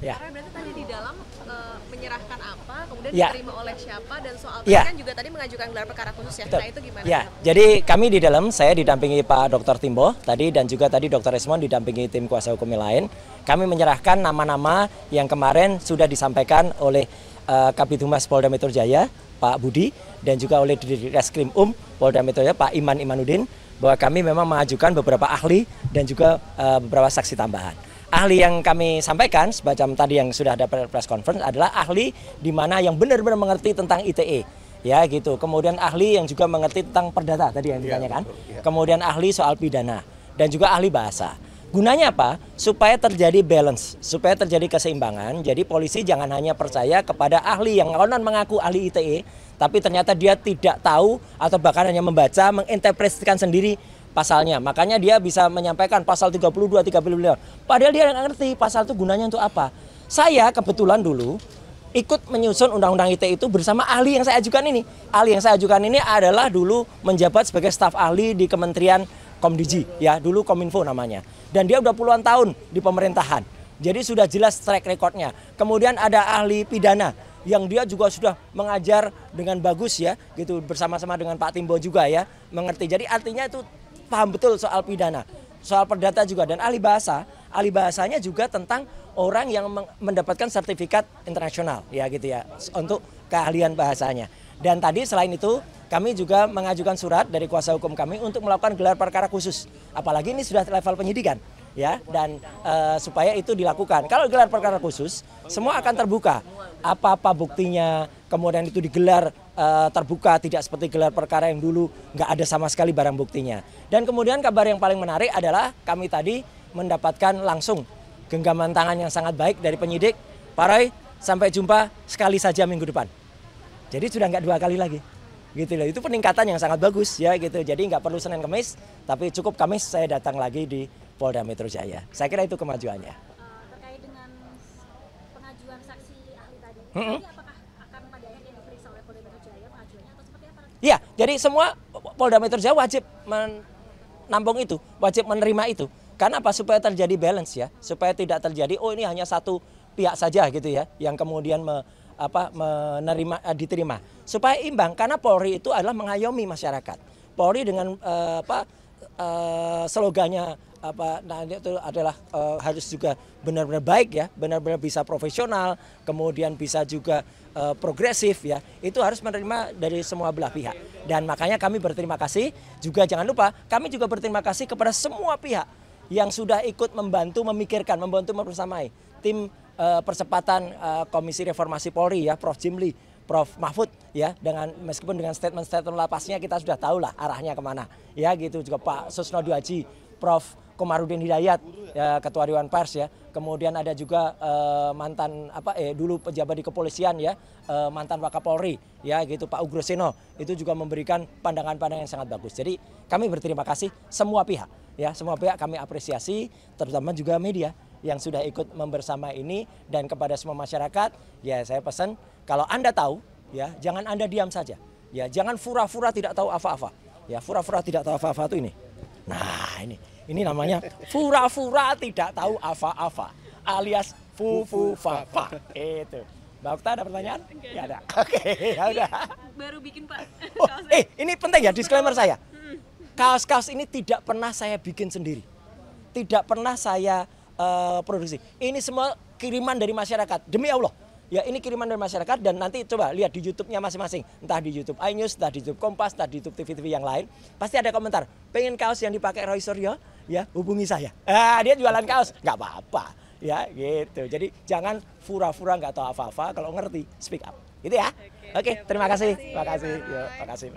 Ya. Karena berarti tadi di dalam menyerahkan apa, kemudian Ya. diterima oleh siapa, dan soal Ya. kan juga tadi mengajukan gelar perkara khusus ya. Betul. Nah itu gimana? Ya, jadi kami di dalam, saya didampingi Pak Dr. Timbo tadi, dan juga tadi Dr. Resmond didampingi tim kuasa hukum yang lain. Kami menyerahkan nama-nama yang kemarin sudah disampaikan oleh Kabid Humas Polda Metro Jaya, Pak Budi, dan juga oleh Ditreskrim Polda Metro Jaya, Pak Iman Imanuddin, bahwa kami memang mengajukan beberapa ahli dan juga beberapa saksi tambahan. Ahli yang kami sampaikan, semacam tadi yang sudah ada press conference, adalah ahli di mana yang benar-benar mengerti tentang ITE. Ya gitu. Kemudian ahli yang juga mengerti tentang perdata tadi yang ditanyakan. Kemudian ahli soal pidana dan juga ahli bahasa. Gunanya apa? Supaya terjadi balance, supaya terjadi keseimbangan. Jadi polisi jangan hanya percaya kepada ahli yang konon mengaku ahli ITE, tapi ternyata dia tidak tahu atau bahkan hanya membaca, menginterpretasikan sendiri pasalnya. Makanya dia bisa menyampaikan pasal 32, 35. Padahal dia nggak ngerti pasal itu gunanya untuk apa. Saya kebetulan dulu ikut menyusun undang-undang ITE itu bersama ahli yang saya ajukan ini. Ahli yang saya ajukan ini adalah dulu menjabat sebagai staf ahli di Kementerian Komdiji, ya dulu Kominfo namanya. Dan dia udah puluhan tahun di pemerintahan. Jadi sudah jelas track recordnya. Kemudian ada ahli pidana yang dia juga sudah mengajar dengan bagus ya, gitu bersama-sama dengan Pak Timbo juga ya, mengerti. Jadi artinya itu paham betul soal pidana, soal perdata juga. Dan ahli bahasanya juga tentang orang yang mendapatkan sertifikat internasional ya gitu ya, untuk keahlian bahasanya. Dan tadi selain itu kami juga mengajukan surat dari kuasa hukum kami untuk melakukan gelar perkara khusus. Apalagi ini sudah level penyidikan ya, dan supaya itu dilakukan. Kalau gelar perkara khusus semua akan terbuka. Apa-apa buktinya, kemudian itu digelar terbuka, tidak seperti gelar perkara yang dulu nggak ada sama sekali barang buktinya. Dan kemudian kabar yang paling menarik adalah kami tadi mendapatkan langsung genggaman tangan yang sangat baik dari penyidik. Pak Roy, sampai jumpa sekali saja minggu depan. Jadi sudah nggak 2 kali lagi. Gitu loh. Itu peningkatan yang sangat bagus ya gitu. Jadi nggak perlu Senin Kamis, tapi cukup Kamis saya datang lagi di Polda Metro Jaya. Saya kira itu kemajuannya. Terkait dengan pengajuan saksi ahli tadi, jadi apakah akan pada akhirnya diperiksa oleh Polda Metro Jaya pengajuannya atau seperti apa? Iya, jadi semua Polda Metro Jaya wajib menampung itu, wajib menerima itu. Karena apa? Supaya terjadi balance ya, supaya tidak terjadi oh ini hanya satu pihak saja gitu ya, yang kemudian menerima diterima. Supaya imbang, karena Polri itu adalah mengayomi masyarakat. Polri dengan slogannya nah itu adalah harus juga benar-benar baik ya, benar-benar bisa profesional, kemudian bisa juga progresif ya. Itu harus menerima dari semua belah pihak. Dan makanya kami berterima kasih juga, jangan lupa kami juga berterima kasih kepada semua pihak yang sudah ikut membantu memikirkan, membantu membersamai tim percepatan Komisi Reformasi Polri ya, Prof. Jimli, Prof. Mahfud ya, dengan meskipun dengan statement-statement lapasnya kita sudah tahu lah arahnya kemana ya gitu. Juga Pak Susno Duaji, Prof. Komarudin Hidayat ya, Ketua Dewan Pers ya. Kemudian ada juga mantan dulu pejabat di kepolisian ya, mantan Wakapolri ya gitu, Pak Ugroseno, itu juga memberikan pandangan-pandangan yang sangat bagus. Jadi kami berterima kasih semua pihak ya, semua pihak kami apresiasi, terutama juga media yang sudah ikut membersama ini. Dan kepada semua masyarakat ya saya pesan, kalau Anda tahu ya jangan Anda diam saja ya, jangan fura-fura tidak tahu apa-apa ya. Fura-fura tidak tahu apa-apa itu ini, nah ini namanya fura-fura tidak tahu apa-apa alias fu-fu-fa-fa itu. Mbak Okta ada pertanyaan? Ya ada. Oke, ya udah. Baru bikin Pak. Ini penting ya disclaimer saya. Kaos-kaos ini tidak pernah saya bikin sendiri, tidak pernah saya produksi. Ini semua kiriman dari masyarakat, demi Allah. Ya ini kiriman dari masyarakat, dan nanti coba lihat di YouTube-nya masing-masing. Entah di YouTube iNews, entah di YouTube Kompas, entah di YouTube TV-TV yang lain. Pasti ada komentar, pengen kaos yang dipakai Roy Suryo, ya hubungi saya. Dia jualan kaos, nggak apa-apa. Ya gitu, jadi jangan fura-fura nggak tahu apa-apa, kalau ngerti speak up. Gitu ya. Oke, terima kasih. Terima kasih. Terima kasih.